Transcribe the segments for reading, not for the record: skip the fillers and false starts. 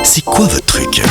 C'est quoi votre truc ?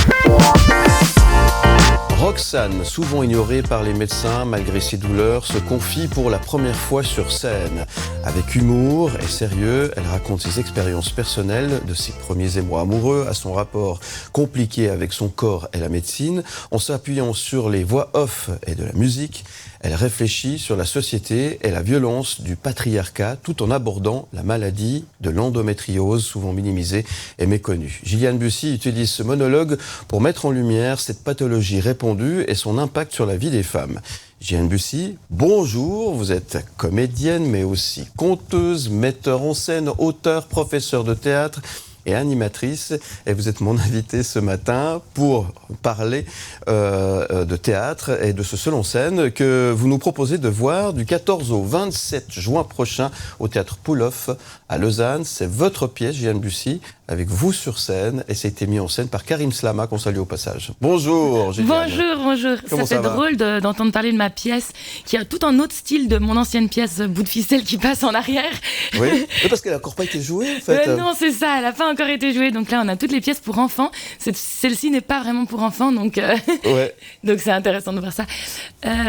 Roxane, souvent ignorée par les médecins malgré ses douleurs, se confie pour la première fois sur scène. Avec humour et sérieux, elle raconte ses expériences personnelles, de ses premiers émois amoureux à son rapport compliqué avec son corps et la médecine. En s'appuyant sur les voix off et de la musique, elle réfléchit sur la société et la violence du patriarcat tout en abordant la maladie de l'endométriose, souvent minimisée et méconnue. Gilliane Bussy utilise ce monologue pour mettre en lumière cette pathologie répandue et son impact sur la vie des femmes. Gilliane Bussy, bonjour, vous êtes comédienne mais aussi conteuse, metteur en scène, auteure, professeure de théâtre et animatrice, et vous êtes mon invitée ce matin pour parler de théâtre et de ce seul en scène que vous nous proposez de voir du 14 au 27 juin prochain au Théâtre Poloff à Lausanne. C'est votre pièce, Gilliane Bussy, avec vous sur scène, et ça a été mis en scène par Karim Slama, qu'on salue au passage. Bonjour Gilliane. Bonjour. Comment ça fait drôle d'entendre parler de ma pièce, qui a tout un autre style de mon ancienne pièce, Bout de ficelle, qui passe en arrière. Oui, parce qu'elle n'a encore pas été jouée en fait. Non, c'est ça, elle n'a pas encore été jouée. Donc là, on a toutes les pièces pour enfants. Celle-ci n'est pas vraiment pour enfants, donc, Ouais. donc c'est intéressant de voir ça.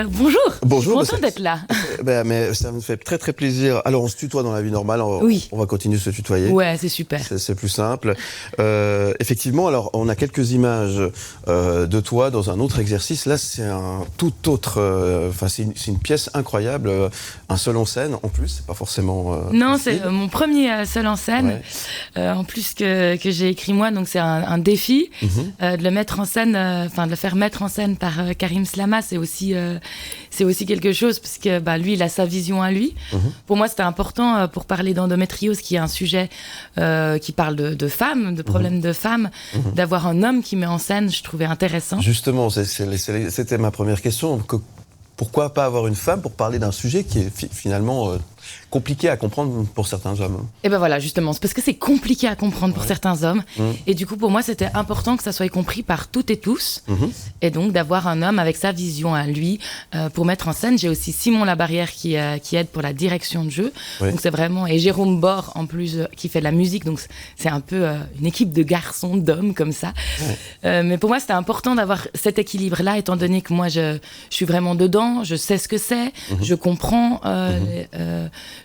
Bonjour. Bonjour. Je suis contente d'être là. Mais ça me fait très très plaisir. Alors on se tutoie dans la vie normale, Oui. On va continuer de se tutoyer. Ouais, c'est super. C'est plus simple. Effectivement, alors on a quelques images de toi dans un autre exercice. Là, c'est un tout autre. C'est une pièce incroyable, un seul en scène. En plus, c'est pas forcément. Non, facile. c'est mon premier seul en scène. Ouais. En plus que j'ai écrit moi, donc c'est un défi de le mettre en scène, de le faire mettre en scène par Karim Slama. C'est aussi quelque chose parce que lui, il a sa vision à lui. Pour moi, c'était important pour parler d'endométriose, qui est un sujet qui parle de femmes, de problèmes de femmes, d'avoir un homme qui met en scène. Je trouvais intéressant. Justement, c'était ma première question. Pourquoi pas avoir une femme pour parler d'un sujet qui est finalement compliqué à comprendre pour certains hommes? Et ben voilà, justement, c'est parce que c'est compliqué à comprendre pour certains hommes. Et du coup, pour moi, c'était important que ça soit compris par toutes et tous. Et donc, d'avoir un homme avec sa vision à lui pour mettre en scène. J'ai aussi Simon Labarrière qui aide pour la direction de jeu. Oui. Donc, c'est vraiment... Et Jérôme Bor, en plus, qui fait de la musique. Donc, c'est un peu une équipe de garçons, d'hommes, comme ça. Mais pour moi, c'était important d'avoir cet équilibre-là, étant donné que moi, je suis vraiment dedans. Je sais ce que c'est. Je comprends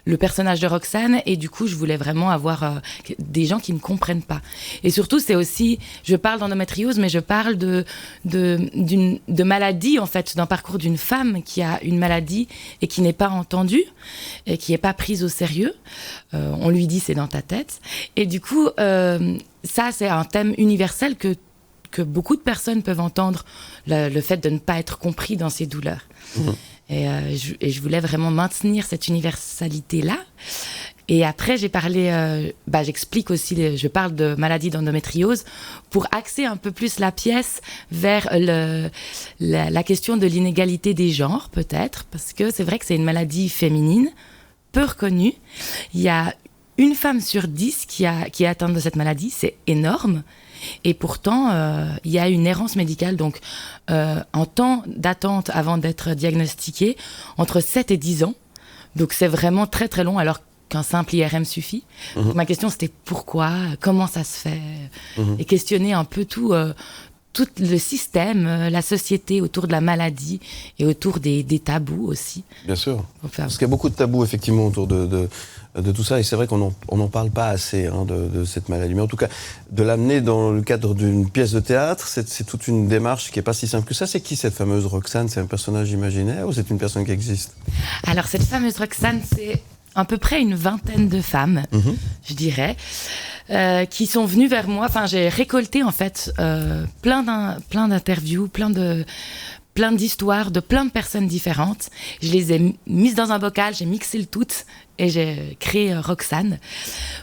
le personnage de Roxane, et du coup je voulais vraiment avoir des gens qui ne comprennent pas. Et surtout, c'est aussi, je parle d'endométriose, mais je parle de maladie, en fait, d'un parcours d'une femme qui a une maladie et qui n'est pas entendue et qui n'est pas prise au sérieux. On lui dit c'est dans ta tête, et du coup ça, c'est un thème universel que beaucoup de personnes peuvent entendre, le fait de ne pas être compris dans ses douleurs. Et je voulais vraiment maintenir cette universalité-là. Et après, j'ai parlé, j'explique aussi, je parle de maladie d'endométriose pour axer un peu plus la pièce vers la question de l'inégalité des genres, peut-être, parce que c'est vrai que c'est une maladie féminine, peu reconnue. Il y a une femme sur 10 qui est atteinte de cette maladie, c'est énorme. Et pourtant, il y a une errance médicale, donc en temps d'attente avant d'être diagnostiqué, entre 7 et 10 ans. Donc c'est vraiment très très long, alors qu'un simple IRM suffit. Donc, ma question, c'était pourquoi, comment ça se fait, et questionner un peu tout le système, la société autour de la maladie et autour des tabous aussi. Bien sûr. Parce qu'il y a beaucoup de tabous effectivement autour de tout ça, et c'est vrai qu'on n'en parle pas assez de cette maladie. Mais en tout cas, de l'amener dans le cadre d'une pièce de théâtre, c'est toute une démarche qui n'est pas si simple que ça. C'est qui cette fameuse Roxane? C'est un personnage imaginaire ou c'est une personne qui existe? Alors cette fameuse Roxane, c'est à peu près une vingtaine de femmes, je dirais, qui sont venues vers moi. Enfin, j'ai récolté en fait plein d'interviews, plein d'histoires de plein de personnes différentes. Je les ai mises dans un bocal, j'ai mixé le tout et j'ai créé Roxane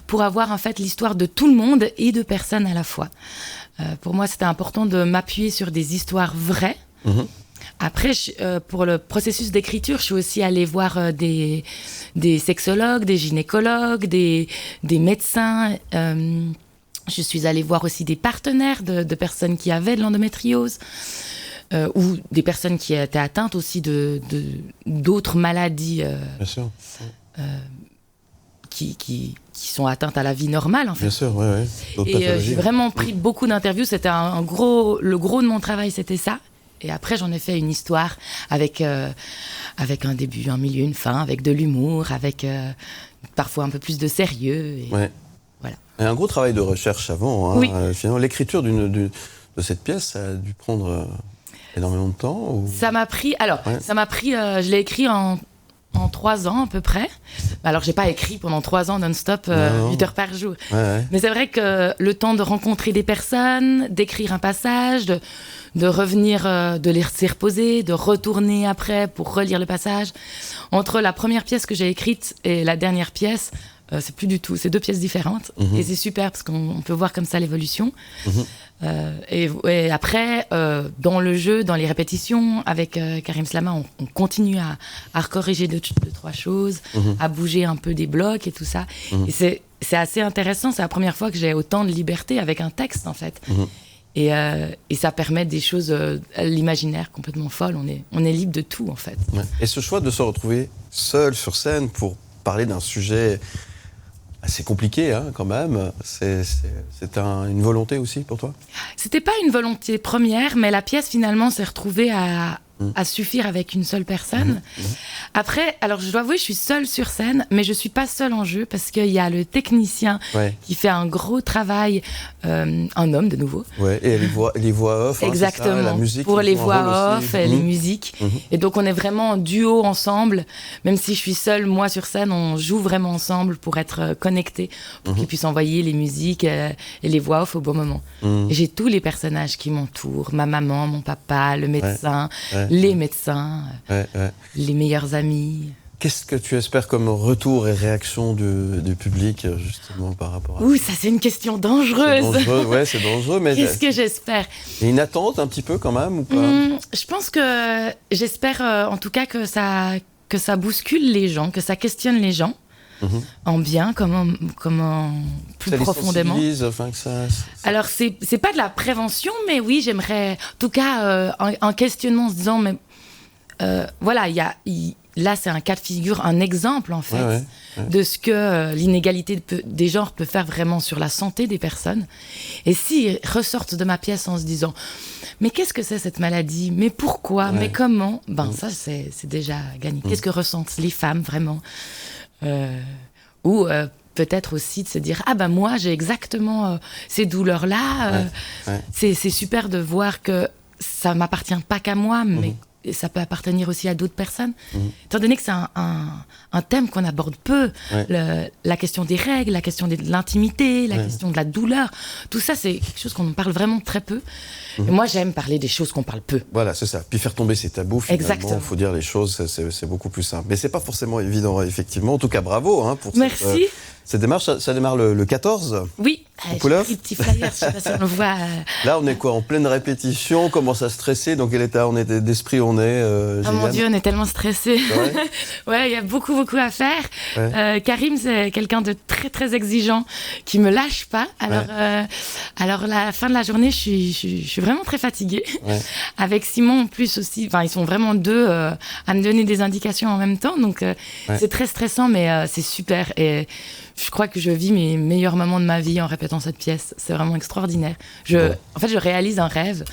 pour avoir en fait l'histoire de tout le monde et de personnes à la fois. Pour moi, c'était important de m'appuyer sur des histoires vraies. Après, pour le processus d'écriture, je suis aussi allée voir des sexologues, des gynécologues, des médecins. Je suis allée voir aussi des partenaires de personnes qui avaient de l'endométriose. Ou des personnes qui étaient atteintes aussi d'autres maladies Bien sûr. qui sont atteintes à la vie normale, en fait. Bien sûr, ouais. Et j'ai vraiment pris beaucoup d'interviews. C'était le gros de mon travail, c'était ça. Et après, j'en ai fait une histoire avec un début, un milieu, une fin, avec de l'humour, avec parfois un peu plus de sérieux. Et voilà. Et un gros travail de recherche avant. Hein. Oui. Finalement, l'écriture de cette pièce, ça a dû prendre énormément de temps ou... Ça m'a pris... je l'ai écrit en 3 ans à peu près. Alors, j'ai pas écrit pendant 3 ans non-stop, 8 heures par jour. Mais c'est vrai que le temps de rencontrer des personnes, d'écrire un passage, de revenir, de s'y reposer, de retourner après pour relire le passage. Entre la première pièce que j'ai écrite et la dernière pièce, c'est plus du tout, c'est 2 pièces différentes. Et c'est super parce qu'on peut voir comme ça l'évolution. Et après, dans le jeu, dans les répétitions, avec Karim Slama, on continue à corriger 2-3 choses, à bouger un peu des blocs et tout ça. Et c'est assez intéressant, c'est la première fois que j'ai autant de liberté avec un texte, en fait. Et ça permet des choses, l'imaginaire complètement folle. On est libre de tout, en fait. Et ce choix de se retrouver seul sur scène pour parler d'un sujet assez compliqué, hein, quand même, c'est une volonté aussi pour toi? C'était pas une volonté première, mais la pièce, finalement, s'est retrouvée à suffire avec une seule personne. Après, alors je dois avouer, je suis seule sur scène, mais je suis pas seule en jeu parce qu'il y a le technicien qui fait un gros travail, un homme de nouveau. Et les voix off. Exactement. Hein, ça, la musique, pour les voix off, et les musiques. Et donc on est vraiment en duo ensemble. Même si je suis seule, moi sur scène, on joue vraiment ensemble pour être connectés, pour qu'ils puissent envoyer les musiques et les voix off au bon moment. Et j'ai tous les personnages qui m'entourent, ma maman, mon papa, le médecin. Les médecins, les meilleurs amis. Qu'est-ce que tu espères comme retour et réaction du public, justement, par rapport à... Ouh, ça, c'est une question dangereuse. C'est dangereux, mais... Qu'est-ce que j'espère? Il y a une attente, un petit peu, quand même, ou pas? Je pense que... J'espère, en tout cas, que ça bouscule les gens, que ça questionne les gens. En bien, comme en plus ça profondément. Enfin, que ça... Alors, c'est pas de la prévention, mais oui, j'aimerais... En tout cas, un questionnement en se disant... Mais, voilà, là, c'est un cas de figure, un exemple, en fait, de ce que l'inégalité des genres peut faire vraiment sur la santé des personnes. Et s'ils ressortent de ma pièce en se disant... Mais qu'est-ce que c'est cette maladie? Mais pourquoi? Mais comment? Ça, c'est déjà gagné. Qu'est-ce que ressentent les femmes, vraiment? Ou peut-être aussi de se dire moi j'ai exactement ces douleurs-là. C'est super de voir que ça m'appartient pas qu'à moi, mais ça peut appartenir aussi à d'autres personnes. Étant donné que c'est un thème qu'on aborde peu, la question des règles, la question de l'intimité, la question de la douleur, tout ça c'est quelque chose qu'on en parle vraiment très peu. Et moi j'aime parler des choses qu'on parle peu. Voilà, c'est ça. Puis faire tomber ces tabous, finalement, il faut dire les choses, c'est beaucoup plus simple. Mais c'est pas forcément évident, effectivement. En tout cas, bravo pour cette démarche. Ça démarre le 14. Oui, j'ai pris le petit flyer, je sais pas si on le voit. Là, on est quoi? En pleine répétition, on commence à stresser. Dans quel état d'esprit on est, Oh mon Dieu, on est tellement stressés. Il y a beaucoup à faire. Karim, c'est quelqu'un de très, très exigeant, qui me lâche pas. Alors la fin de la journée, je suis vraiment très fatiguée. Avec Simon, en plus aussi, ils sont vraiment 2 à me donner des indications en même temps. Donc, c'est très stressant, mais c'est super. Et je crois que je vis mes meilleurs moments de ma vie en répétant cette pièce. C'est vraiment extraordinaire. En fait, je réalise un rêve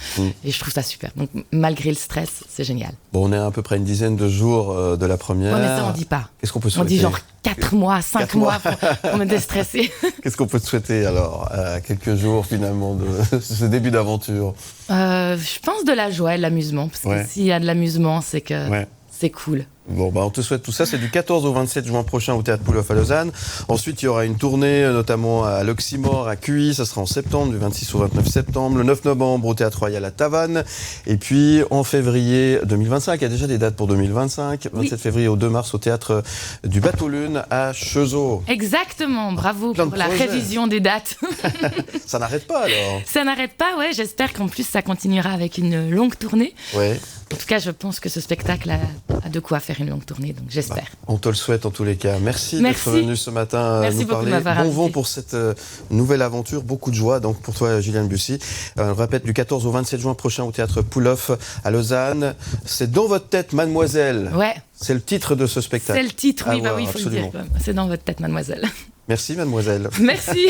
et je trouve ça super. Donc, malgré le stress, c'est génial. Bon, on est à peu près une dizaine de jours de la première. Mais ça, on dit pas. Qu'est-ce qu'on peut souhaiter? On dit genre 4 mois, 5 mois pour me déstresser. Qu'est-ce qu'on peut te souhaiter, alors, à quelques jours, finalement, de ce début d'aventure? Je pense de la joie et de l'amusement. Parce que s'il y a de l'amusement, c'est que c'est cool. Bon, on te souhaite tout ça. C'est du 14 au 27 juin prochain au Théâtre Plouffe à Lausanne. Ensuite, il y aura une tournée, notamment à l'Oxymore, à Cuy. Ça sera en septembre, du 26 au 29 septembre. Le 9 novembre au Théâtre Royal à Tavannes. Et puis, en février 2025, il y a déjà des dates pour 2025. 27 février au 2 mars au Théâtre du Bateau-Lune à Cheseaux. Exactement. Bravo pour la révision des dates. Ça n'arrête pas, alors? Ça n'arrête pas, J'espère qu'en plus, ça continuera avec une longue tournée. En tout cas, je pense que ce spectacle a de quoi faire faire une longue tournée, donc j'espère. On te le souhaite en tous les cas. Merci d'être venu ce matin nous parler. Bon vent pour cette nouvelle aventure, beaucoup de joie donc pour toi Gilliane Bussy. On répète, du 14 au 27 juin prochain au théâtre Pouloff à Lausanne. C'est Dans votre tête, mademoiselle. Ouais. C'est le titre de ce spectacle. C'est le titre, oui, oui, il faut le dire. C'est Dans votre tête, mademoiselle. Merci mademoiselle. Merci.